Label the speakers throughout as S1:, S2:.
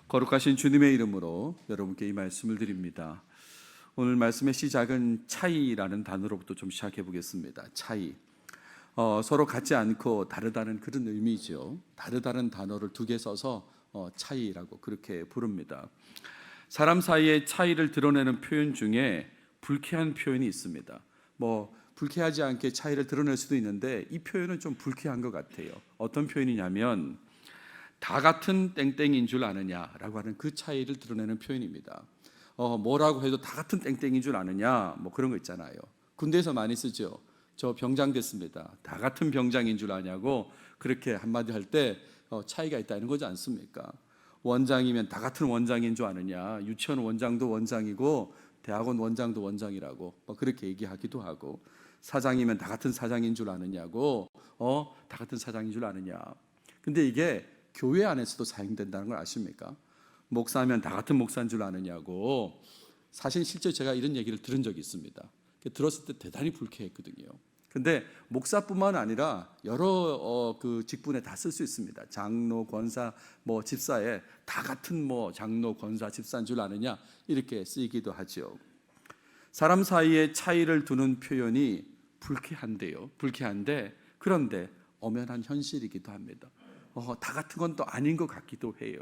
S1: 거룩하신 주님의 이름으로 여러분께 이 말씀을 드립니다. 오늘 말씀의 시작은 차이라는 단어로부터 좀 시작해 보겠습니다. 차이. 서로 같지 않고 다르다는 그런 의미죠. 다르다는 단어를 두 개 써서 차이라고 그렇게 부릅니다. 사람 사이의 차이를 드러내는 표현 중에 불쾌한 표현이 있습니다. 불쾌하지 않게 차이를 드러낼 수도 있는데 이 표현은 좀 불쾌한 것 같아요. 어떤 표현이냐면 다 같은 땡땡인 줄 아느냐라고 하는 그 차이를 드러내는 표현입니다. 뭐라고 해도 다 같은 땡땡인 줄 아느냐, 그런 거 있잖아요. 군대에서 많이 쓰죠. 저 병장 됐습니다. 다 같은 병장인 줄 아냐고 그렇게 한마디 할 때 차이가 있다는 거지 않습니까? 원장이면 다 같은 원장인 줄 아느냐, 유치원 원장도 원장이고 대학원 원장도 원장이라고 그렇게 얘기하기도 하고, 사장이면 다 같은 사장인 줄 아느냐고 다 같은 사장인 줄 아느냐. 근데 이게 교회 안에서도 사용된다는 걸 아십니까? 목사면 다 같은 목사인 줄 아느냐고. 사실 실제 제가 이런 얘기를 들은 적이 있습니다. 들었을 때 대단히 불쾌했거든요. 근데 목사뿐만 아니라 여러 그 직분에 다 쓸 수 있습니다. 장로, 권사, 집사에 다 같은 장로, 권사, 집사인 줄 아느냐 이렇게 쓰이기도 하죠. 사람 사이에 차이를 두는 표현이 불쾌한데요. 불쾌한데 그런데 엄연한 현실이기도 합니다. 다 같은 건 또 아닌 것 같기도 해요.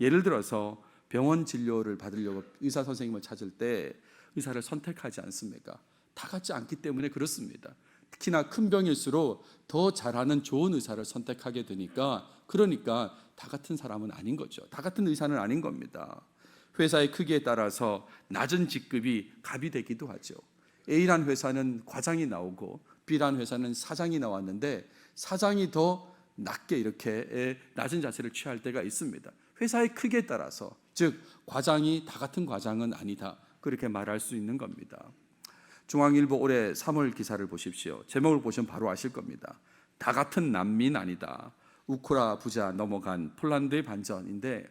S1: 예를 들어서 병원 진료를 받으려고 의사 선생님을 찾을 때 의사를 선택하지 않습니까? 다 같지 않기 때문에 그렇습니다. 특히나 큰 병일수록 더 잘하는 좋은 의사를 선택하게 되니까, 그러니까 다 같은 사람은 아닌 거죠. 다 같은 의사는 아닌 겁니다. 회사의 크기에 따라서 낮은 직급이 갑이 되기도 하죠. A란 회사는 과장이 나오고 B란 회사는 사장이 나왔는데 사장이 더 낮게 이렇게 낮은 자세를 취할 때가 있습니다. 회사의 크기에 따라서, 즉 과장이 다 같은 과장은 아니다, 그렇게 말할 수 있는 겁니다. 중앙일보 올해 3월 기사를 보십시오. 제목을 보시면 바로 아실 겁니다. 다 같은 난민 아니다. 우크라 부자 넘어간 폴란드의 반전인데,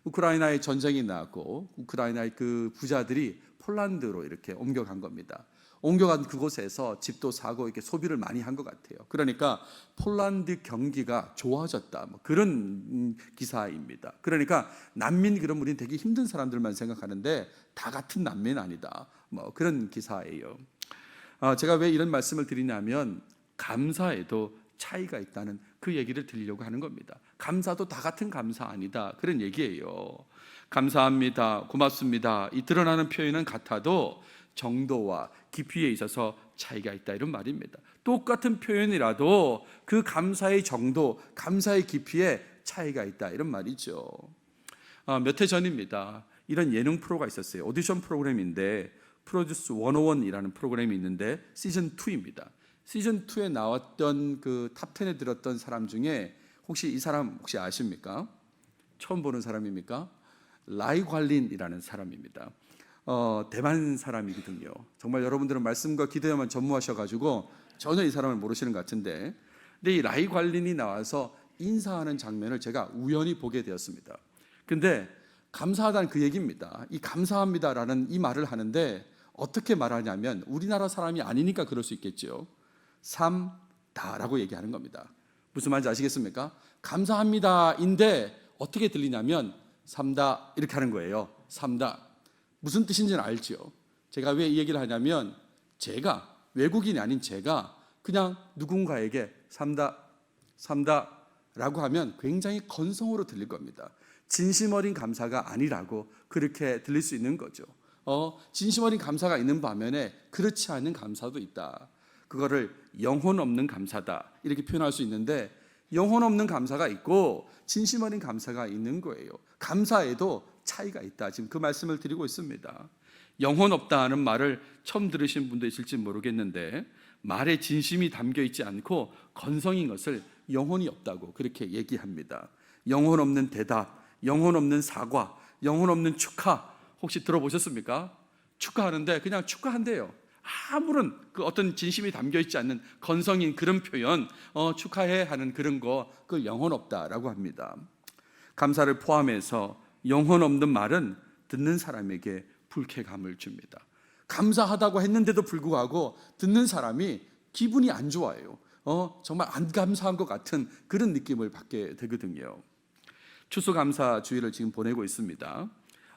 S1: 우크라이나에 전쟁이 나고 우크라이나의 그 부자들이 폴란드로 이렇게 옮겨간 겁니다. 옮겨간 그곳에서 집도 사고 이렇게 소비를 많이 한 것 같아요. 그러니까 폴란드 경기가 좋아졌다, 그런 기사입니다. 그러니까 난민, 그럼 우리는 되게 힘든 사람들만 생각하는데 다 같은 난민 아니다, 그런 기사예요. 제가 왜 이런 말씀을 드리냐면 감사에도 차이가 있다는 그 얘기를 드리려고 하는 겁니다. 감사도 다 같은 감사 아니다, 그런 얘기예요. 감사합니다, 고맙습니다, 이 드러나는 표현은 같아도 정도와 깊이에 있어서 차이가 있다, 이런 말입니다. 똑같은 표현이라도 그 감사의 정도, 감사의 깊이에 차이가 있다, 이런 말이죠. 몇 해 전입니다. 이런 예능 프로가 있었어요. 오디션 프로그램인데 프로듀스 101이라는 프로그램이 있는데 시즌 2입니다. 시즌 2에 나왔던 그 탑 10에 들었던 사람 중에 혹시 이 사람 혹시 아십니까? 처음 보는 사람입니까? 라이 관린이라는 사람입니다. 대만 사람이거든요. 정말 여러분들은 말씀과 기도에만 전무하셔가지고 전혀 이 사람을 모르시는 것 같은데, 근데 이 라이 관린이 나와서 인사하는 장면을 제가 우연히 보게 되었습니다. 근데 감사하다는 그 얘기입니다. 이 감사합니다라는 이 말을 하는데 어떻게 말하냐면, 우리나라 사람이 아니니까 그럴 수 있겠죠. 삼다라고 얘기하는 겁니다. 무슨 말인지 아시겠습니까? 감사합니다인데 어떻게 들리냐면 삼다 이렇게 하는 거예요. 삼다. 무슨 뜻인지는 알죠. 제가 왜 이 얘기를 하냐면, 제가 외국인이 아닌 제가 그냥 누군가에게 삼다라고 하면 굉장히 건성으로 들릴 겁니다. 진심 어린 감사가 아니라고 그렇게 들릴 수 있는 거죠. 진심 어린 감사가 있는 반면에 그렇지 않은 감사도 있다. 그거를 영혼 없는 감사다, 이렇게 표현할 수 있는데, 영혼 없는 감사가 있고 진심 어린 감사가 있는 거예요. 감사에도 차이가 있다, 지금 그 말씀을 드리고 있습니다. 영혼 없다 하는 말을 처음 들으신 분도 있을지 모르겠는데, 말에 진심이 담겨 있지 않고 건성인 것을 영혼이 없다고 그렇게 얘기합니다. 영혼 없는 대답, 영혼 없는 사과, 영혼 없는 축하, 혹시 들어보셨습니까? 축하하는데 그냥 축하한대요. 아무런 그 어떤 진심이 담겨 있지 않는 건성인 그런 표현, 축하해 하는 그런 거, 그걸 영혼 없다라고 합니다. 감사를 포함해서 영혼 없는 말은 듣는 사람에게 불쾌감을 줍니다. 감사하다고 했는데도 불구하고 듣는 사람이 기분이 안 좋아요. 정말 안 감사한 것 같은 그런 느낌을 받게 되거든요. 추수감사 주일을 지금 보내고 있습니다.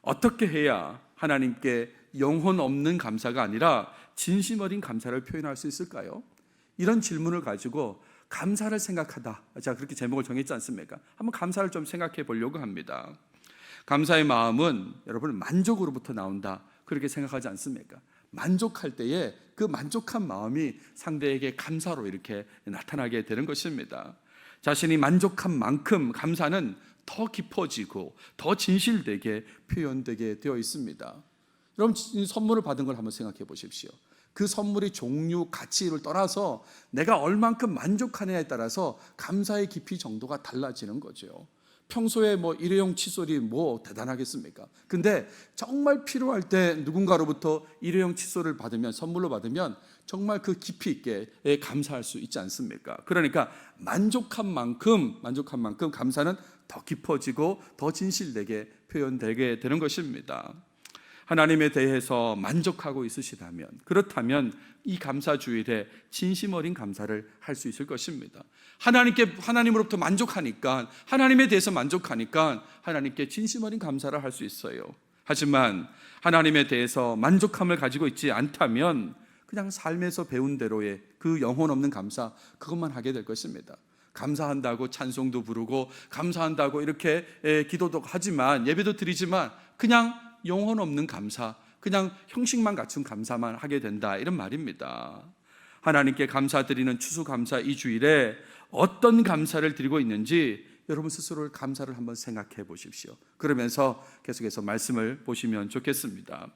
S1: 어떻게 해야 하나님께 영혼 없는 감사가 아니라 진심 어린 감사를 표현할 수 있을까요? 이런 질문을 가지고 감사를 생각하다, 자, 그렇게 제목을 정했지 않습니까? 한번 감사를 좀 생각해 보려고 합니다. 감사의 마음은 여러분 만족으로부터 나온다, 그렇게 생각하지 않습니까? 만족할 때에 그 만족한 마음이 상대에게 감사로 이렇게 나타나게 되는 것입니다. 자신이 만족한 만큼 감사는 더 깊어지고 더 진실되게 표현되게 되어 있습니다. 여러분, 선물을 받은 걸 한번 생각해 보십시오. 그 선물의 종류, 가치를 떠나서 내가 얼만큼 만족하느냐에 따라서 감사의 깊이 정도가 달라지는 거죠. 평소에 일회용 칫솔이 대단하겠습니까? 근데 정말 필요할 때 누군가로부터 일회용 칫솔을 받으면, 선물로 받으면 정말 그 깊이 있게 감사할 수 있지 않습니까? 그러니까 만족한 만큼 감사는 더 깊어지고 더 진실되게 표현되게 되는 것입니다. 하나님에 대해서 만족하고 있으시다면, 그렇다면 이 감사 주일에 진심 어린 감사를 할 수 있을 것입니다. 하나님으로부터 만족하니까, 하나님에 대해서 만족하니까 하나님께 진심 어린 감사를 할 수 있어요. 하지만 하나님에 대해서 만족함을 가지고 있지 않다면 그냥 삶에서 배운 대로의 그 영혼 없는 감사, 그것만 하게 될 것입니다. 감사한다고 찬송도 부르고 감사한다고 이렇게 기도도 하지만, 예배도 드리지만 그냥 영혼 없는 감사, 그냥 형식만 갖춘 감사만 하게 된다, 이런 말입니다. 하나님께 감사드리는 추수감사 이 주일에 어떤 감사를 드리고 있는지 여러분 스스로 감사를 한번 생각해 보십시오. 그러면서 계속해서 말씀을 보시면 좋겠습니다.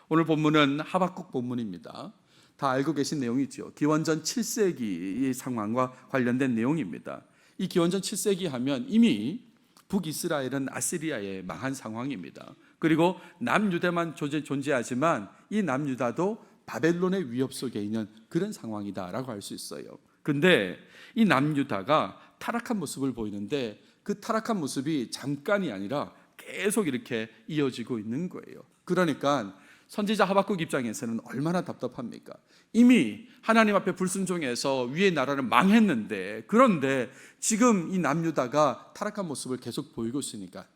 S1: 오늘 본문은 하박국 본문입니다. 다 알고 계신 내용이죠. 기원전 7세기의 상황과 관련된 내용입니다. 이 기원전 7세기 하면 이미 북이스라엘은 아시리아에 망한 상황입니다. 그리고 남유다만 존재하지만 이 남유다도 바벨론의 위협 속에 있는 그런 상황이다라고 할 수 있어요. 근데 이 남유다가 타락한 모습을 보이는데 그 타락한 모습이 잠깐이 아니라 계속 이렇게 이어지고 있는 거예요. 그러니까 선지자 하박국 입장에서는 얼마나 답답합니까? 이미 하나님 앞에 불순종해서 위의 나라는 망했는데, 그런데 지금 이 남유다가 타락한 모습을 계속 보이고 있으니까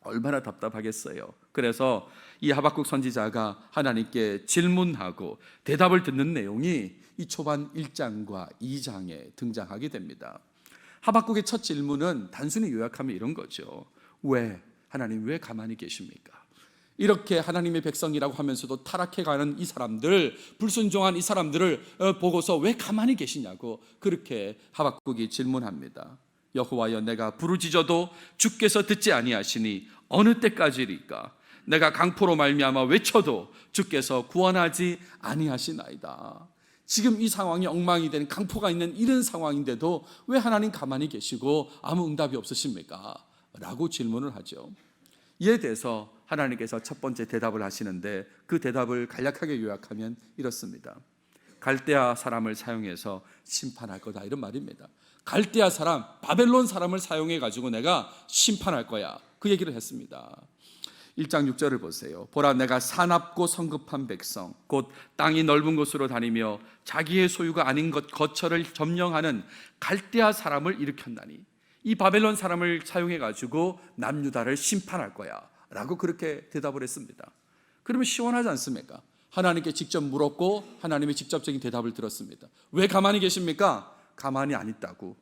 S1: 얼마나 답답하겠어요. 그래서 이 하박국 선지자가 하나님께 질문하고 대답을 듣는 내용이 이 초반 1장과 2장에 등장하게 됩니다. 하박국의 첫 질문은 단순히 요약하면 이런 거죠. 하나님 왜 가만히 계십니까? 이렇게 하나님의 백성이라고 하면서도 타락해가는 이 사람들, 불순종한 이 사람들을 보고서 왜 가만히 계시냐고 그렇게 하박국이 질문합니다. 여호와여, 내가 부르짖어도 주께서 듣지 아니하시니 어느 때까지리까? 내가 강포로 말미암아 외쳐도 주께서 구원하지 아니하시나이다. 지금 이 상황이 엉망이 된, 강포가 있는 이런 상황인데도 왜 하나님 가만히 계시고 아무 응답이 없으십니까? 라고 질문을 하죠. 이에 대해서 하나님께서 첫 번째 대답을 하시는데, 그 대답을 간략하게 요약하면 이렇습니다. 갈대아 사람을 사용해서 심판할 거다, 이런 말입니다. 갈대아 사람, 바벨론 사람을 사용해 가지고 내가 심판할 거야, 그 얘기를 했습니다. 1장 6절을 보세요. 보라, 내가 사납고 성급한 백성, 곧 땅이 넓은 곳으로 다니며 자기의 소유가 아닌 것 거처를 점령하는 갈대아 사람을 일으켰나니, 이 바벨론 사람을 사용해 가지고 남유다를 심판할 거야 라고 그렇게 대답을 했습니다. 그러면 시원하지 않습니까? 하나님께 직접 물었고 하나님의 직접적인 대답을 들었습니다. 왜 가만히 계십니까? 가만히 안 있다고.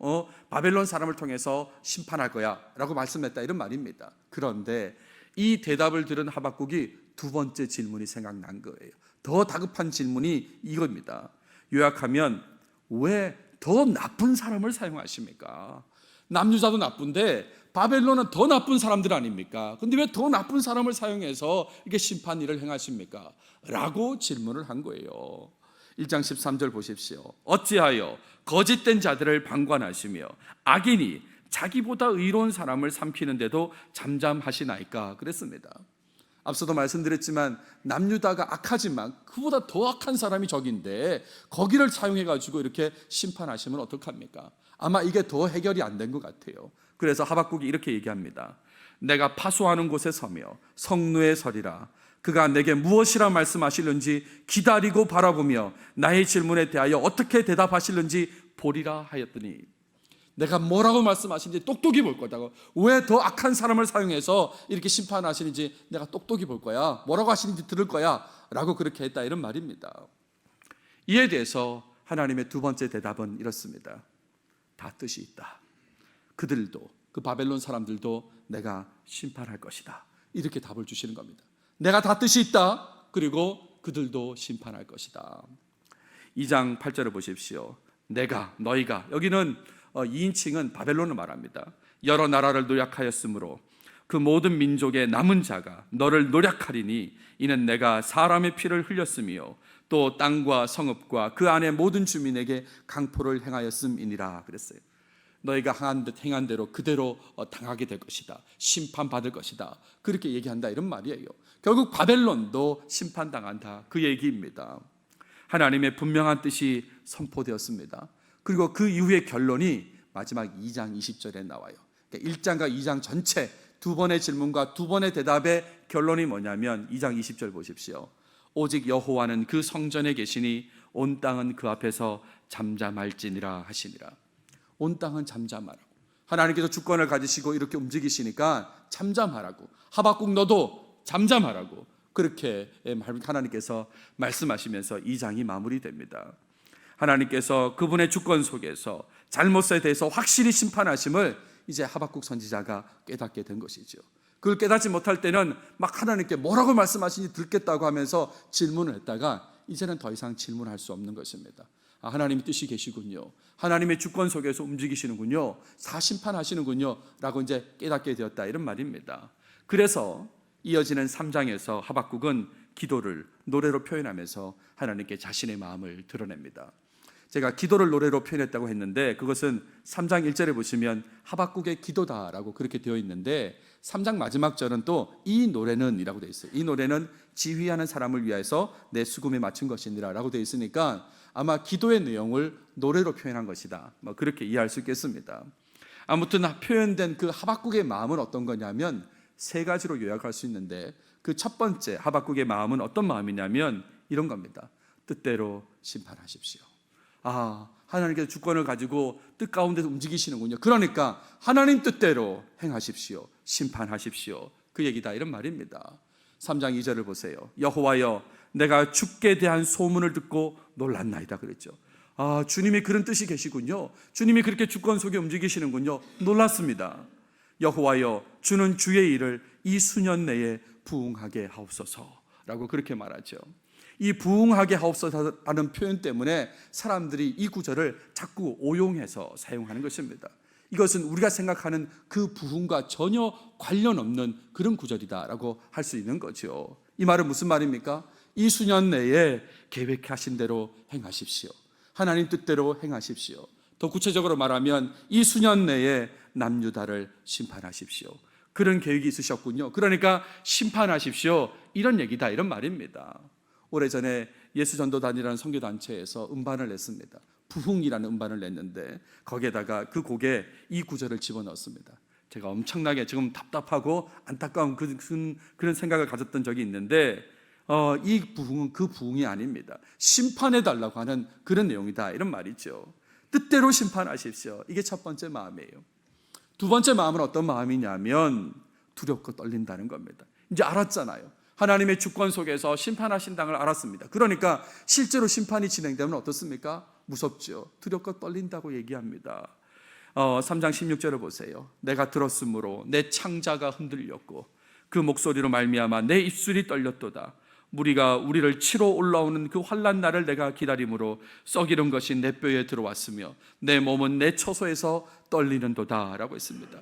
S1: 바벨론 사람을 통해서 심판할 거야 라고 말씀했다, 이런 말입니다. 그런데 이 대답을 들은 하박국이 두 번째 질문이 생각난 거예요. 더 다급한 질문이 이겁니다. 요약하면, 왜 더 나쁜 사람을 사용하십니까? 남유다도 나쁜데 바벨론은 더 나쁜 사람들 아닙니까? 근데 왜 더 나쁜 사람을 사용해서 이렇게 심판 일을 행하십니까? 라고 질문을 한 거예요. 1장 13절 보십시오. 어찌하여 거짓된 자들을 방관하시며 악인이 자기보다 의로운 사람을 삼키는데도 잠잠하시나이까? 그랬습니다. 앞서도 말씀드렸지만 남유다가 악하지만 그보다 더 악한 사람이 적인데 거기를 사용해가지고 이렇게 심판하시면 어떡합니까? 아마 이게 더 해결이 안 된 것 같아요. 그래서 하박국이 이렇게 얘기합니다. 내가 파수하는 곳에 서며 성루에 서리라. 그가 내게 무엇이라 말씀하실는지 기다리고 바라보며 나의 질문에 대하여 어떻게 대답하실는지 보리라 하였더니, 내가 뭐라고 말씀하시는지 똑똑히 볼 거다고. 왜 더 악한 사람을 사용해서 이렇게 심판하시는지 내가 똑똑히 볼 거야. 뭐라고 하시는지 들을 거야 라고 그렇게 했다, 이런 말입니다. 이에 대해서 하나님의 두 번째 대답은 이렇습니다. 다 뜻이 있다. 그들도, 그 바벨론 사람들도 내가 심판할 것이다, 이렇게 답을 주시는 겁니다. 내가 다 뜻이 있다. 그리고 그들도 심판할 것이다. 2장 8절을 보십시오. 내가, 너희가, 여기는 2인칭은 바벨론을 말합니다. 여러 나라를 노략하였으므로 그 모든 민족의 남은 자가 너를 노략하리니 이는 내가 사람의 피를 흘렸으며 또 땅과 성읍과 그 안에 모든 주민에게 강포를 행하였음이니라 그랬어요. 너희가 행한 대로 그대로 당하게 될 것이다. 심판받을 것이다. 그렇게 얘기한다, 이런 말이에요. 결국 바벨론도 심판당한다, 그 얘기입니다. 하나님의 분명한 뜻이 선포되었습니다. 그리고 그 이후의 결론이 마지막 2장 20절에 나와요. 그러니까 1장과 2장 전체 두 번의 질문과 두 번의 대답의 결론이 뭐냐면 2장 20절 보십시오. 오직 여호와는 그 성전에 계시니 온 땅은 그 앞에서 잠잠할지니라 하시니라. 온 땅은 잠잠하라고. 하나님께서 주권을 가지시고 이렇게 움직이시니까 잠잠하라고. 하박국 너도 잠잠하라고. 그렇게 하나님께서 말씀하시면서 2장이 마무리됩니다. 하나님께서 그분의 주권 속에서 잘못에 대해서 확실히 심판하심을 이제 하박국 선지자가 깨닫게 된 것이죠. 그걸 깨닫지 못할 때는 막 하나님께 뭐라고 말씀하시는지 듣겠다고 하면서 질문을 했다가 이제는 더 이상 질문할 수 없는 것입니다. 하나님의 뜻이 계시군요. 하나님의 주권 속에서 움직이시는군요. 사심판하시는군요. 라고 이제 깨닫게 되었다, 이런 말입니다. 그래서 이어지는 3장에서 하박국은 기도를 노래로 표현하면서 하나님께 자신의 마음을 드러냅니다. 제가 기도를 노래로 표현했다고 했는데 그것은 3장 1절에 보시면 하박국의 기도다라고 그렇게 되어 있는데 3장 마지막 절은 또 이 노래는 이라고 되어 있어요. 이 노래는 지휘하는 사람을 위해서 내 수금에 맞춘 것이니라 라고 되어 있으니까 아마 기도의 내용을 노래로 표현한 것이다, 그렇게 이해할 수 있겠습니다. 아무튼 표현된 그 하박국의 마음은 어떤 거냐면 세 가지로 요약할 수 있는데 그 첫 번째 하박국의 마음은 어떤 마음이냐면 이런 겁니다. 뜻대로 심판하십시오. 하나님께서 주권을 가지고 뜻 가운데서 움직이시는군요. 그러니까 하나님 뜻대로 행하십시오. 심판하십시오. 그 얘기다, 이런 말입니다. 3장 2절을 보세요. 여호와여, 내가 주께 대한 소문을 듣고 놀랐나이다 그랬죠. 주님이 그런 뜻이 계시군요. 주님이 그렇게 주권 속에 움직이시는군요. 놀랐습니다. 여호와여, 주는 주의 일을 이 수년 내에 부응하게 하옵소서라고 그렇게 말하죠. 이 부응하게 하옵소서라는 표현 때문에 사람들이 이 구절을 자꾸 오용해서 사용하는 것입니다. 이것은 우리가 생각하는 그 부흥과 전혀 관련 없는 그런 구절이다라고 할 수 있는 거죠. 이 말은 무슨 말입니까? 이 수년 내에 계획하신 대로 행하십시오. 하나님 뜻대로 행하십시오. 더 구체적으로 말하면 이 수년 내에 남유다를 심판하십시오. 그런 계획이 있으셨군요. 그러니까 심판하십시오, 이런 얘기다, 이런 말입니다. 오래전에 예수전도단이라는 선교단체에서 음반을 냈습니다. 부흥이라는 음반을 냈는데 거기에다가 그 곡에 이 구절을 집어넣었습니다. 제가 엄청나게 지금 답답하고 안타까운 그런 생각을 가졌던 적이 있는데 이 부흥은 그 부흥이 아닙니다. 심판해달라고 하는 그런 내용이다, 이런 말이죠. 뜻대로 심판하십시오. 이게 첫 번째 마음이에요. 두 번째 마음은 어떤 마음이냐면 두렵고 떨린다는 겁니다. 이제 알았잖아요. 하나님의 주권 속에서 심판하신다는 걸 알았습니다. 그러니까 실제로 심판이 진행되면 어떻습니까? 무섭죠. 두렵고 떨린다고 얘기합니다. 3장 16절을 보세요. 내가 들었으므로 내 창자가 흔들렸고 그 목소리로 말미암아 내 입술이 떨렸도다. 무리가 우리를 치러 올라오는 그 환난 날을 내가 기다림으로 썩이는 것이 내 뼈에 들어왔으며 내 몸은 내 처소에서 떨리는도다 라고 했습니다.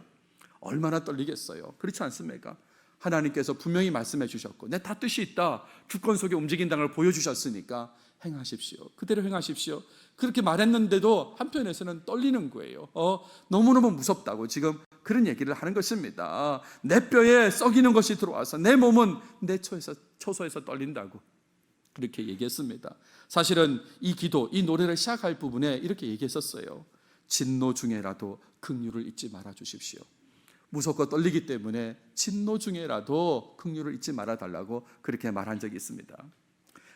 S1: 얼마나 떨리겠어요. 그렇지 않습니까? 하나님께서 분명히 말씀해 주셨고 내 다 뜻이 있다, 주권 속에 움직인다는 걸 보여주셨으니까 행하십시오. 그대로 행하십시오. 그렇게 말했는데도 한편에서는 떨리는 거예요. 너무너무 무섭다고 지금 그런 얘기를 하는 것입니다. 내 뼈에 썩이는 것이 들어와서 내 몸은 내 처소에서 떨린다고 그렇게 얘기했습니다. 사실은 이 기도, 이 노래를 시작할 부분에 이렇게 얘기했었어요. 진노 중에라도 긍휼을 잊지 말아 주십시오. 무섭고 떨리기 때문에 진노 중에라도 긍휼을 잊지 말아달라고 그렇게 말한 적이 있습니다.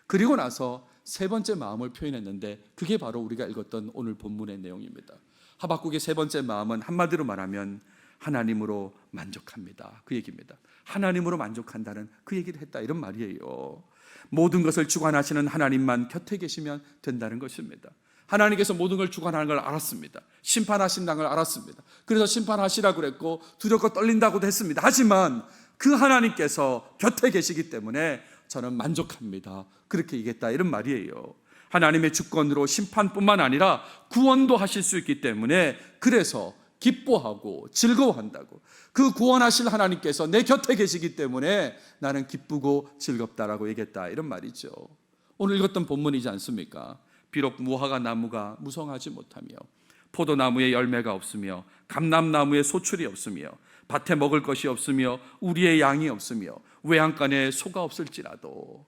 S1: 그리고 나서 세 번째 마음을 표현했는데 그게 바로 우리가 읽었던 오늘 본문의 내용입니다. 하박국의 세 번째 마음은 한마디로 말하면 하나님으로 만족합니다. 그 얘기입니다. 하나님으로 만족한다는 그 얘기를 했다, 이런 말이에요. 모든 것을 주관하시는 하나님만 곁에 계시면 된다는 것입니다. 하나님께서 모든 걸 주관하는 걸 알았습니다. 심판하신다는 걸 알았습니다. 그래서 심판하시라고 그랬고 두렵고 떨린다고도 했습니다. 하지만 그 하나님께서 곁에 계시기 때문에 저는 만족합니다. 그렇게 얘기했다, 이런 말이에요. 하나님의 주권으로 심판뿐만 아니라 구원도 하실 수 있기 때문에 그래서 기뻐하고 즐거워한다고. 그 구원하실 하나님께서 내 곁에 계시기 때문에 나는 기쁘고 즐겁다라고 얘기했다, 이런 말이죠. 오늘 읽었던 본문이지 않습니까? 비록 무화과 나무가 무성하지 못하며 포도나무에 열매가 없으며 감람나무에 소출이 없으며 밭에 먹을 것이 없으며 우리의 양이 없으며 외양간에 소가 없을지라도.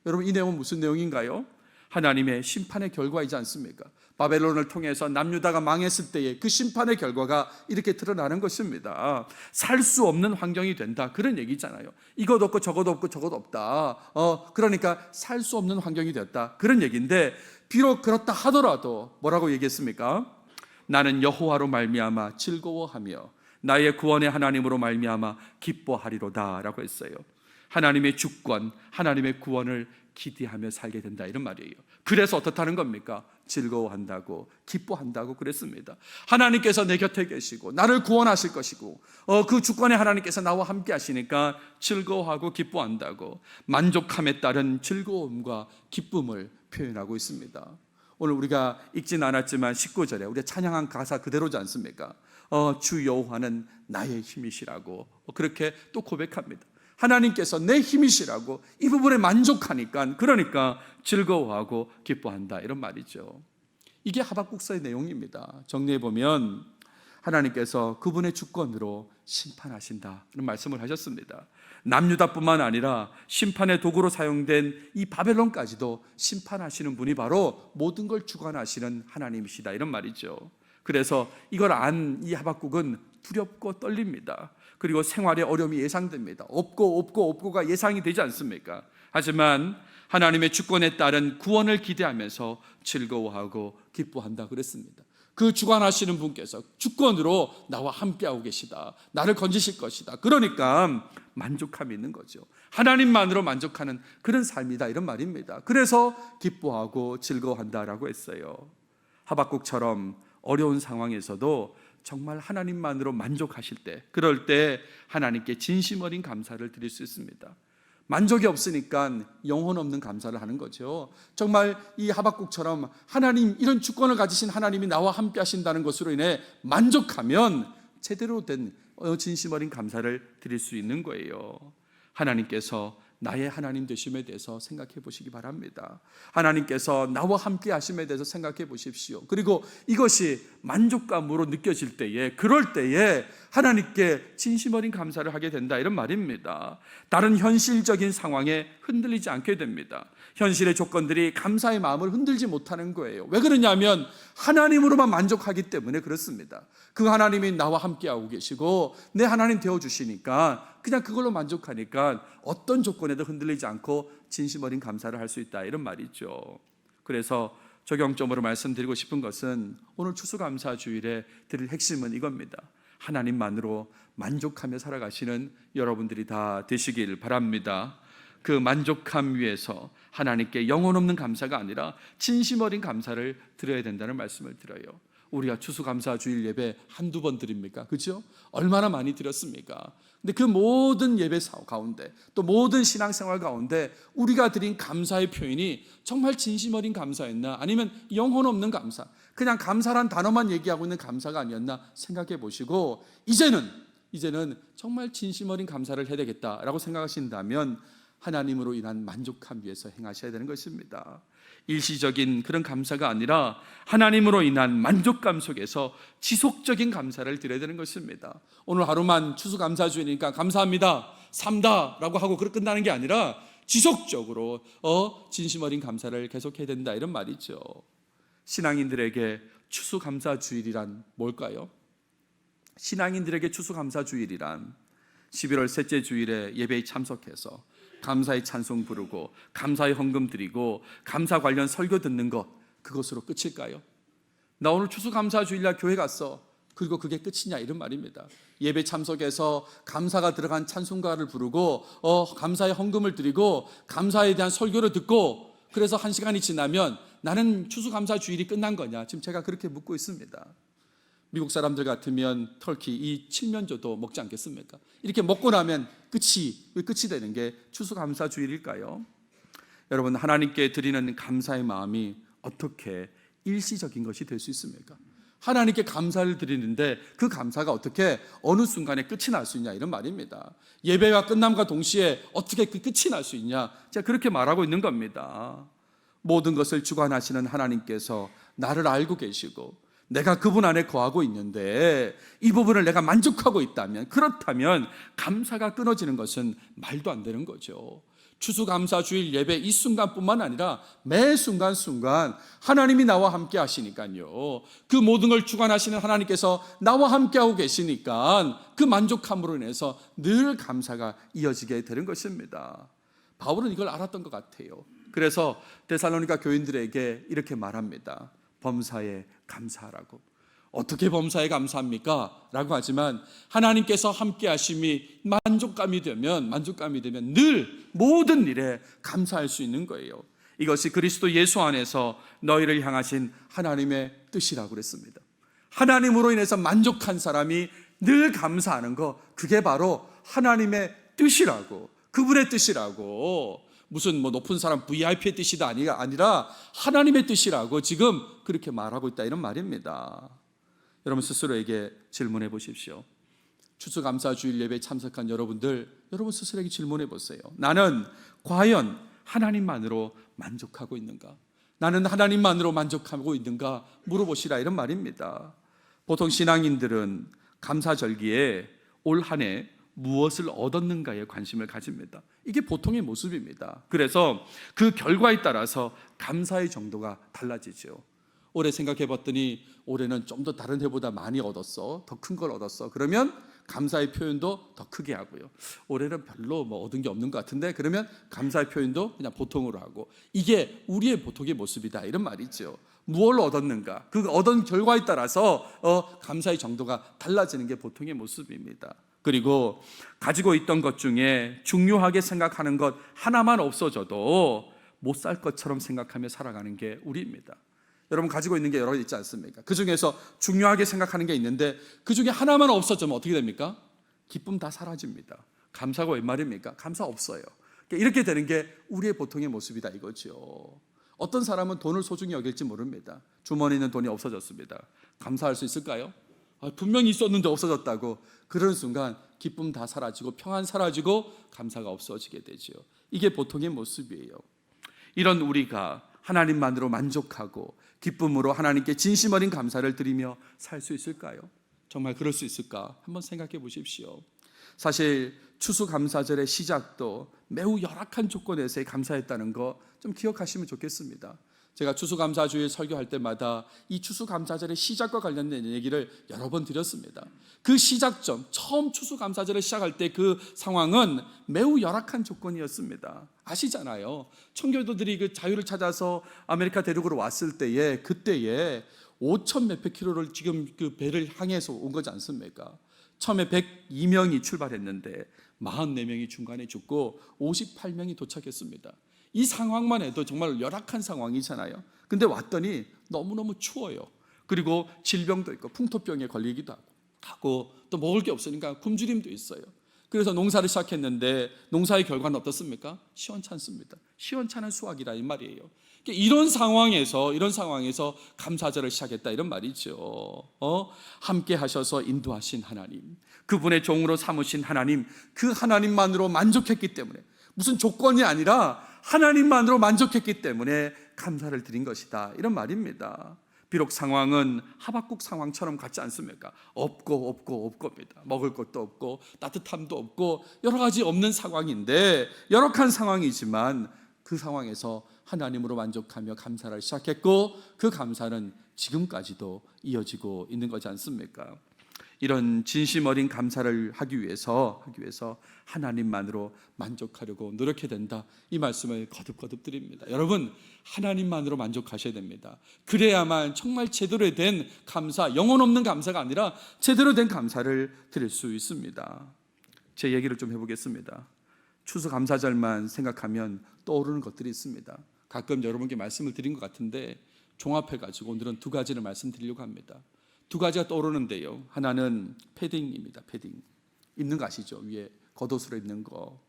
S1: 여러분, 이 내용은 무슨 내용인가요? 하나님의 심판의 결과이지 않습니까? 바벨론을 통해서 남유다가 망했을 때의 그 심판의 결과가 이렇게 드러나는 것입니다. 살 수 없는 환경이 된다, 그런 얘기잖아요. 이것 없고 저것 없고 저것 없다. 그러니까 살 수 없는 환경이 되었다, 그런 얘기인데, 비록 그렇다 하더라도 뭐라고 얘기했습니까? 나는 여호와로 말미암아 즐거워하며 나의 구원의 하나님으로 말미암아 기뻐하리로다 라고 했어요. 하나님의 주권, 하나님의 구원을 기대하며 살게 된다, 이런 말이에요. 그래서 어떻다는 겁니까? 즐거워한다고, 기뻐한다고 그랬습니다. 하나님께서 내 곁에 계시고 나를 구원하실 것이고 그 주권의 하나님께서 나와 함께 하시니까 즐거워하고 기뻐한다고, 만족함에 따른 즐거움과 기쁨을 표현하고 있습니다. 오늘 우리가 읽진 않았지만 19절에 우리가 찬양한 가사 그대로지 않습니까? 주 여호와는 나의 힘이시라고 그렇게 또 고백합니다. 하나님께서 내 힘이시라고, 이 부분에 만족하니까, 그러니까 즐거워하고 기뻐한다, 이런 말이죠. 이게 하박국서의 내용입니다. 정리해보면 하나님께서 그분의 주권으로 심판하신다, 이런 말씀을 하셨습니다. 남유다뿐만 아니라 심판의 도구로 사용된 이 바벨론까지도 심판하시는 분이 바로 모든 걸 주관하시는 하나님이시다, 이런 말이죠. 그래서 이걸 안 이 하박국은 두렵고 떨립니다. 그리고 생활의 어려움이 예상됩니다. 없고가 예상이 되지 않습니까? 하지만 하나님의 주권에 따른 구원을 기대하면서 즐거워하고 기뻐한다 그랬습니다. 그 주관하시는 분께서 주권으로 나와 함께하고 계시다, 나를 건지실 것이다, 그러니까 만족함이 있는 거죠. 하나님만으로 만족하는 그런 삶이다, 이런 말입니다. 그래서 기뻐하고 즐거워한다라고 했어요. 하박국처럼 어려운 상황에서도 정말 하나님만으로 만족하실 때, 그럴 때 하나님께 진심 어린 감사를 드릴 수 있습니다. 만족이 없으니까 영혼 없는 감사를 하는 거죠. 정말 이 하박국처럼 하나님, 이런 주권을 가지신 하나님이 나와 함께 하신다는 것으로 인해 만족하면 제대로 된 진심 어린 감사를 드릴 수 있는 거예요. 하나님께서 나의 하나님 되심에 대해서 생각해 보시기 바랍니다. 하나님께서 나와 함께 하심에 대해서 생각해 보십시오. 그리고 이것이 만족감으로 느껴질 때에, 그럴 때에 하나님께 진심 어린 감사를 하게 된다, 이런 말입니다. 다른 현실적인 상황에 흔들리지 않게 됩니다. 현실의 조건들이 감사의 마음을 흔들지 못하는 거예요. 왜 그러냐면 하나님으로만 만족하기 때문에 그렇습니다. 그 하나님이 나와 함께하고 계시고 내 하나님 되어주시니까 그냥 그걸로 만족하니까 어떤 조건에도 흔들리지 않고 진심 어린 감사를 할 수 있다, 이런 말이죠. 그래서 적용점으로 말씀드리고 싶은 것은 오늘 추수감사주일에 드릴 핵심은 이겁니다. 하나님만으로 만족하며 살아가시는 여러분들이 다 되시길 바랍니다. 그 만족함 위에서 하나님께 영혼 없는 감사가 아니라 진심 어린 감사를 드려야 된다는 말씀을 드려요. 우리가 추수감사주일 예배 한두 번 드립니까? 그렇죠? 얼마나 많이 드렸습니까? 근데 그 모든 예배 가운데, 또 모든 신앙생활 가운데 우리가 드린 감사의 표현이 정말 진심 어린 감사였나, 아니면 영혼 없는 감사, 그냥 감사란 단어만 얘기하고 있는 감사가 아니었나 생각해 보시고, 이제는 정말 진심 어린 감사를 해야 되겠다라고 생각하신다면 하나님으로 인한 만족함 위해서 행하셔야 되는 것입니다. 일시적인 그런 감사가 아니라 하나님으로 인한 만족감 속에서 지속적인 감사를 드려야 되는 것입니다. 오늘 하루만 추수감사주일이니까 감사합니다, 삼다라고 하고 그렇게 끝나는 게 아니라 지속적으로 진심 어린 감사를 계속해야 된다, 이런 말이죠. 신앙인들에게 추수감사주일이란 뭘까요? 신앙인들에게 추수감사주일이란 11월 셋째 주일에 예배에 참석해서 감사의 찬송 부르고 감사의 헌금 드리고 감사 관련 설교 듣는 것, 그것으로 끝일까요? 나 오늘 추수감사주일날 교회 갔어. 그리고 그게 끝이냐 이런 말입니다. 예배 참석해서 감사가 들어간 찬송가를 부르고 감사의 헌금을 드리고 감사에 대한 설교를 듣고 그래서 1시간이 지나면 나는 추수감사주일이 끝난 거냐? 지금 제가 그렇게 묻고 있습니다. 미국 사람들 같으면 터키 이 칠면조도 먹지 않겠습니까? 이렇게 먹고 나면 왜 끝이 되는 게 추수감사주일일까요? 여러분, 하나님께 드리는 감사의 마음이 어떻게 일시적인 것이 될 수 있습니까? 하나님께 감사를 드리는데 그 감사가 어떻게 어느 순간에 끝이 날 수 있냐 이런 말입니다. 예배가 끝남과 동시에 어떻게 그 끝이 날 수 있냐, 제가 그렇게 말하고 있는 겁니다. 모든 것을 주관하시는 하나님께서 나를 알고 계시고 내가 그분 안에 거하고 있는데 이 부분을 내가 만족하고 있다면, 그렇다면 감사가 끊어지는 것은 말도 안 되는 거죠. 추수감사주일 예배 이 순간뿐만 아니라 매 순간순간 하나님이 나와 함께 하시니까요, 그 모든 걸 주관하시는 하나님께서 나와 함께 하고 계시니까 그 만족함으로 인해서 늘 감사가 이어지게 되는 것입니다. 바울은 이걸 알았던 것 같아요. 그래서 데살로니가 교인들에게 이렇게 말합니다. 범사에 감사하라고. 어떻게 범사에 감사합니까? 라고 하지만 하나님께서 함께 하심이 만족감이 되면 늘 모든 일에 감사할 수 있는 거예요. 이것이 그리스도 예수 안에서 너희를 향하신 하나님의 뜻이라고 그랬습니다. 하나님으로 인해서 만족한 사람이 늘 감사하는 거, 그게 바로 하나님의 뜻이라고, 그분의 뜻이라고. 무슨 높은 사람 VIP의 뜻이 아니라 하나님의 뜻이라고 지금 그렇게 말하고 있다 이런 말입니다. 여러분 스스로에게 질문해 보십시오. 추수감사주일 예배에 참석한 여러분 스스로에게 질문해 보세요. 나는 과연 하나님만으로 만족하고 있는가? 나는 하나님만으로 만족하고 있는가? 물어보시라 이런 말입니다. 보통 신앙인들은 감사절기에 올 한 해 무엇을 얻었는가에 관심을 가집니다. 이게 보통의 모습입니다. 그래서 그 결과에 따라서 감사의 정도가 달라지죠. 올해 생각해 봤더니 올해는 좀 더 다른 해보다 많이 얻었어, 더 큰 걸 얻었어. 그러면 감사의 표현도 더 크게 하고요. 올해는 별로 얻은 게 없는 것 같은데, 그러면 감사의 표현도 그냥 보통으로 하고. 이게 우리의 보통의 모습이다 이런 말이죠. 무엇을 얻었는가, 그 얻은 결과에 따라서 감사의 정도가 달라지는 게 보통의 모습입니다. 그리고 가지고 있던 것 중에 중요하게 생각하는 것 하나만 없어져도 못 살 것처럼 생각하며 살아가는 게 우리입니다. 여러분 가지고 있는 게 여러 가지 있지 않습니까? 그 중에서 중요하게 생각하는 게 있는데 그 중에 하나만 없어지면 어떻게 됩니까? 기쁨 다 사라집니다. 감사가 웬 말입니까? 감사 없어요. 이렇게 되는 게 우리의 보통의 모습이다 이거죠. 어떤 사람은 돈을 소중히 여길지 모릅니다. 주머니에 있는 돈이 없어졌습니다. 감사할 수 있을까요? 분명히 있었는데 없어졌다고. 그런 순간 기쁨 다 사라지고 평안 사라지고 감사가 없어지게 되죠. 이게 보통의 모습이에요. 이런 우리가 하나님만으로 만족하고 기쁨으로 하나님께 진심 어린 감사를 드리며 살 수 있을까요? 정말 그럴 수 있을까? 한번 생각해 보십시오. 사실 추수감사절의 시작도 매우 열악한 조건에서의 감사했다는 거 좀 기억하시면 좋겠습니다. 제가 추수감사주일 설교할 때마다 이 추수감사절의 시작과 관련된 얘기를 여러 번 드렸습니다. 그 시작점, 처음 추수감사절을 시작할 때 그 상황은 매우 열악한 조건이었습니다. 아시잖아요. 청교도들이 그 자유를 찾아서 아메리카 대륙으로 왔을 때에, 그때에 5천 몇백 킬로를 지금 그 배를 향해서 온 거지 않습니까? 처음에 102명이 출발했는데 44명이 중간에 죽고 58명이 도착했습니다. 이 상황만 해도 정말 열악한 상황이잖아요. 근데 왔더니 너무너무 추워요. 그리고 질병도 있고 풍토병에 걸리기도 하고 또 먹을 게 없으니까 굶주림도 있어요. 그래서 농사를 시작했는데 농사의 결과는 어떻습니까? 시원찮습니다. 시원찮은 수확이라 이 말이에요. 이런 상황에서 감사절을 시작했다 이런 말이죠. 함께 하셔서 인도하신 하나님, 그분의 종으로 삼으신 하나님, 그 하나님만으로 만족했기 때문에, 무슨 조건이 아니라 하나님만으로 만족했기 때문에 감사를 드린 것이다 이런 말입니다. 비록 상황은 하박국 상황처럼 같지 않습니까? 없고입니다. 먹을 것도 없고 따뜻함도 없고 여러 가지 없는 상황인데, 열악한 상황이지만 그 상황에서 하나님으로 만족하며 감사를 시작했고 그 감사는 지금까지도 이어지고 있는 거지 않습니까? 이런 진심 어린 감사를 하기 위해서 하나님만으로 만족하려고 노력해야 된다. 이 말씀을 거듭거듭 드립니다. 여러분, 하나님만으로 만족하셔야 됩니다. 그래야만 정말 제대로 된 감사, 영혼 없는 감사가 아니라 제대로 된 감사를 드릴 수 있습니다. 제 얘기를 좀 해보겠습니다. 추수감사절만 생각하면 떠오르는 것들이 있습니다. 가끔 여러분께 말씀을 드린 것 같은데 종합해가지고 오늘은 두 가지를 말씀드리려고 합니다. 두 가지가 떠오르는데요. 하나는 패딩입니다. 패딩. 입는 거 아시죠? 위에 겉옷으로 입는 거.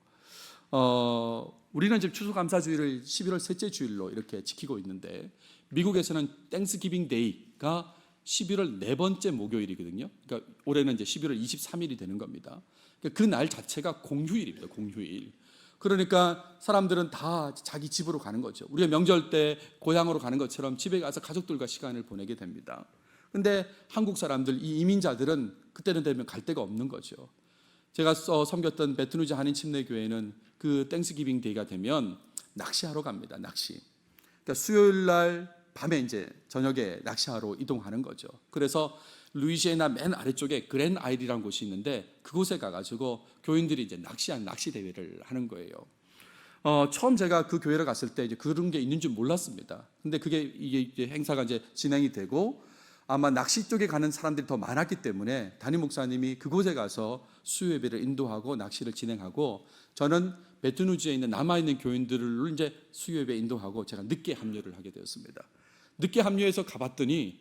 S1: 우리는 지금 추수감사주일을 11월 셋째 주일로 이렇게 지키고 있는데 미국에서는 땡스기빙 데이가 11월 네 번째 목요일이거든요. 그러니까 올해는 이제 11월 23일이 되는 겁니다. 그 날 자체가 공휴일입니다. 공휴일. 그러니까 사람들은 다 자기 집으로 가는 거죠. 우리가 명절 때 고향으로 가는 것처럼 집에 가서 가족들과 시간을 보내게 됩니다. 근데 한국 사람들, 이 이민자들은 그때는 되면 갈 데가 없는 거죠. 제가 섬겼던 베트누즈 한인 침례교회는 그 땡스기빙 데이가 되면 낚시하러 갑니다. 낚시. 그러니까 수요일 날 밤에 이제 저녁에 낚시하러 이동하는 거죠. 그래서 루이지애나 맨 아래쪽에 그랜 아일이라는 곳이 있는데 그곳에 가가지고 교인들이 이제 낚시 대회를 하는 거예요. 처음 제가 그 교회를 갔을 때 이제 그런 게 있는 줄 몰랐습니다. 근데 이게 행사가 이제 진행이 되고 아마 낚시 쪽에 가는 사람들이 더 많았기 때문에 담임 목사님이 그곳에 가서 수요 예배를 인도하고 낚시를 진행하고 저는 베트누즈에 있는 남아있는 교인들을 이제 수요 예배 인도하고 제가 늦게 합류를 하게 되었습니다. 늦게 합류해서 가봤더니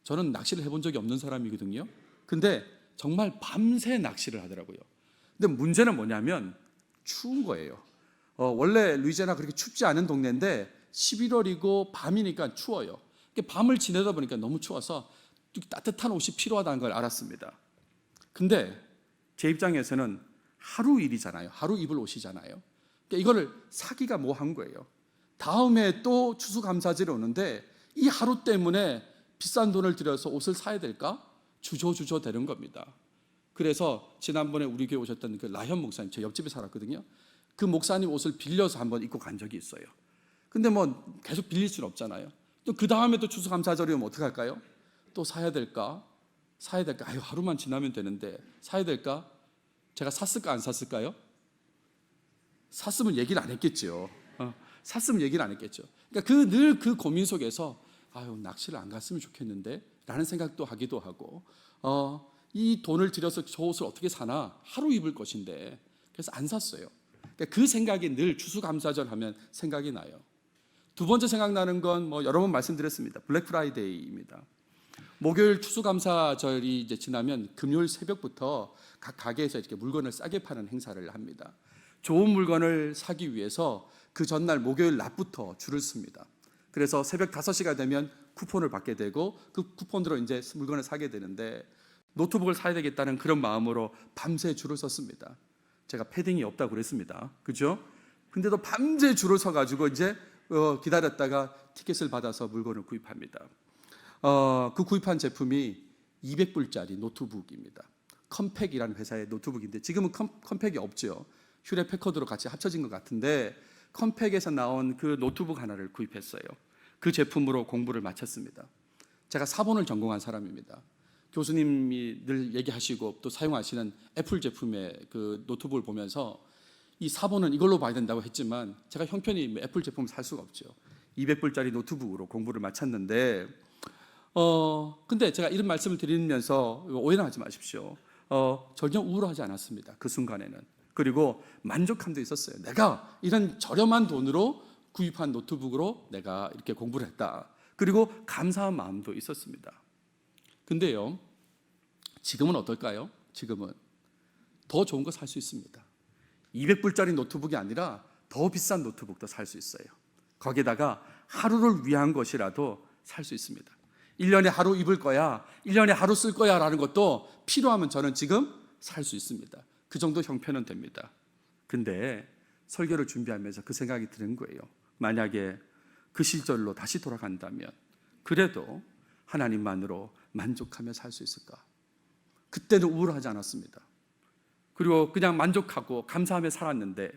S1: 저는 낚시를 해본 적이 없는 사람이거든요. 근데 정말 밤새 낚시를 하더라고요. 근데 문제는 뭐냐면 추운 거예요. 원래 루이지애나 그렇게 춥지 않은 동네인데 11월이고 밤이니까 추워요. 밤을 지내다 보니까 너무 추워서 따뜻한 옷이 필요하다는 걸 알았습니다. 근데 제 입장에서는 하루 일이잖아요. 하루 입을 옷이잖아요. 그러니까 이거를 사기가 뭐한 거예요. 다음에 또 추수감사절이 오는데 이 하루 때문에 비싼 돈을 들여서 옷을 사야 될까? 주저주저 되는 겁니다. 그래서 지난번에 우리 교회 오셨던 그 라현 목사님, 제 옆집에 살았거든요. 그 목사님 옷을 빌려서 한번 입고 간 적이 있어요. 근데 뭐 계속 빌릴 수는 없잖아요. 또 그 다음에 또 추수감사절이 오면 어떡할까요? 또 사야 될까? 아유, 하루만 지나면 되는데 사야 될까? 제가 샀을까 안 샀을까요? 샀으면 얘기를 안 했겠죠. 샀으면 얘기를 안 했겠죠. 그러니까 늘 그 고민 속에서 아유, 낚시를 안 갔으면 좋겠는데 라는 생각도 하기도 하고 이 돈을 들여서 저 옷을 어떻게 사나? 하루 입을 것인데 그래서 안 샀어요. 그러니까 그 생각이 늘 추수감사절 하면 생각이 나요. 두 번째 생각나는 건 뭐 여러 번 말씀드렸습니다. 블랙 프라이데이입니다. 목요일 추수감사절이 이제 지나면 금요일 새벽부터 각 가게에서 이렇게 물건을 싸게 파는 행사를 합니다. 좋은 물건을 사기 위해서 그 전날 목요일 낮부터 줄을 씁니다. 그래서 새벽 5시가 되면 쿠폰을 받게 되고 그 쿠폰으로 이제 물건을 사게 되는데 노트북을 사야 되겠다는 그런 마음으로 밤새 줄을 섰습니다. 제가 패딩이 없다고 그랬습니다. 그죠? 근데도 밤새 줄을 서가지고 이제 기다렸다가 티켓을 받아서 물건을 구입합니다. 그 구입한 제품이 200불짜리 노트북입니다. 컴팩이라는 회사의 노트북인데 지금은 컴팩이 없죠. 휴렛 패커드로 같이 합쳐진 것 같은데 컴팩에서 나온 그 노트북 하나를 구입했어요. 그 제품으로 공부를 마쳤습니다. 제가 사본을 전공한 사람입니다. 교수님이 늘 얘기하시고 또 사용하시는 애플 제품의 그 노트북을 보면서 이 사본은 이걸로 봐야 된다고 했지만 제가 형편이 애플 제품을 살 수가 없죠. 200불짜리 노트북으로 공부를 마쳤는데 근데 제가 이런 말씀을 드리면서 오해는 하지 마십시오. 전혀 우울하지 않았습니다. 그 순간에는. 그리고 만족함도 있었어요. 내가 이런 저렴한 돈으로 구입한 노트북으로 내가 이렇게 공부를 했다. 그리고 감사한 마음도 있었습니다. 근데요, 지금은 어떨까요? 지금은 더 좋은 거 살 수 있습니다. 200불짜리 노트북이 아니라 더 비싼 노트북도 살 수 있어요. 거기다가 하루를 위한 것이라도 살 수 있습니다. 1년에 하루 입을 거야, 1년에 하루 쓸 거야 라는 것도 필요하면 저는 지금 살 수 있습니다. 그 정도 형편은 됩니다. 근데 설교를 준비하면서 그 생각이 드는 거예요. 만약에 그 시절로 다시 돌아간다면 그래도 하나님만으로 만족하며 살 수 있을까? 그때는 우울하지 않았습니다. 그리고 그냥 만족하고 감사하며 살았는데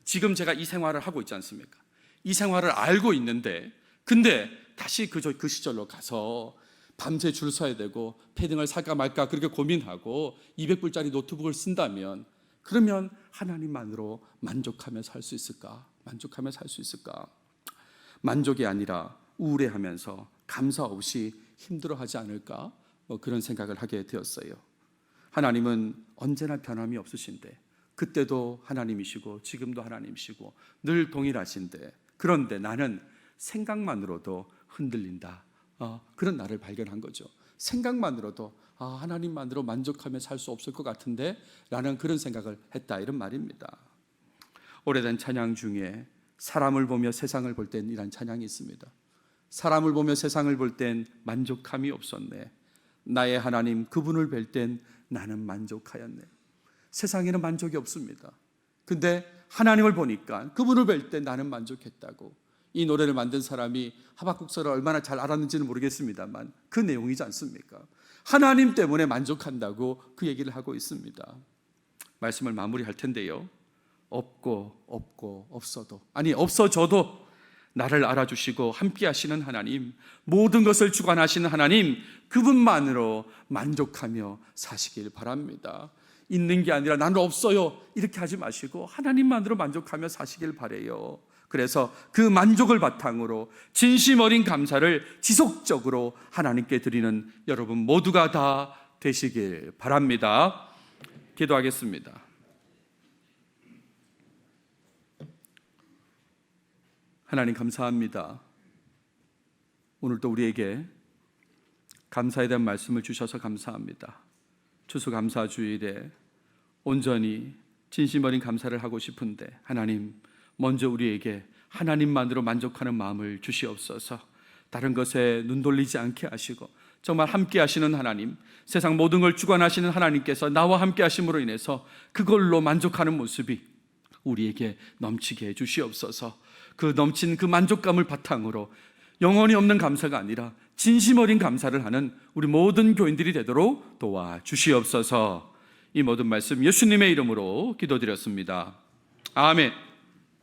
S1: 지금 제가 이 생활을 하고 있지 않습니까? 이 생활을 알고 있는데 근데 다시 그 시절로 가서 밤새 줄 서야 되고 패딩을 살까 말까 그렇게 고민하고 200불짜리 노트북을 쓴다면 그러면 하나님만으로 만족하며 살 수 있을까? 만족하며 살 수 있을까? 만족이 아니라 우울해하면서 감사 없이 힘들어하지 않을까? 그런 생각을 하게 되었어요. 하나님은 언제나 변함이 없으신데 그때도 하나님이시고 지금도 하나님이시고 늘 동일하신데 그런데 나는 생각만으로도 흔들린다. 그런 나를 발견한 거죠. 생각만으로도 하나님만으로 만족하며 살 수 없을 것 같은데 라는 그런 생각을 했다, 이런 말입니다. 오래된 찬양 중에 사람을 보며 세상을 볼 땐 이란 찬양이 있습니다. 사람을 보며 세상을 볼 땐 만족함이 없었네. 나의 하나님 그분을 뵐 땐 나는 만족하였네. 세상에는 만족이 없습니다. 근데 하나님을 보니까 그분을 뵐 때 나는 만족했다고. 이 노래를 만든 사람이 하박국서를 얼마나 잘 알았는지는 모르겠습니다만 그 내용이지 않습니까? 하나님 때문에 만족한다고 그 얘기를 하고 있습니다. 말씀을 마무리할 텐데요. 없어져도 나를 알아주시고 함께 하시는 하나님, 모든 것을 주관하시는 하나님, 그분만으로 만족하며 사시길 바랍니다. 있는 게 아니라 나는 없어요 이렇게 하지 마시고 하나님만으로 만족하며 사시길 바라요. 그래서 그 만족을 바탕으로 진심 어린 감사를 지속적으로 하나님께 드리는 여러분 모두가 다 되시길 바랍니다. 기도하겠습니다. 하나님 감사합니다. 오늘도 우리에게 감사에 대한 말씀을 주셔서 감사합니다. 추수감사주일에 온전히 진심 어린 감사를 하고 싶은데 하나님 먼저 우리에게 하나님만으로 만족하는 마음을 주시옵소서. 다른 것에 눈 돌리지 않게 하시고 정말 함께 하시는 하나님, 세상 모든 걸 주관하시는 하나님께서 나와 함께 하심으로 인해서 그걸로 만족하는 모습이 우리에게 넘치게 해 주시옵소서. 그 넘친 그 만족감을 바탕으로 영원히 없는 감사가 아니라 진심 어린 감사를 하는 우리 모든 교인들이 되도록 도와주시옵소서. 이 모든 말씀 예수님의 이름으로 기도드렸습니다. 아멘.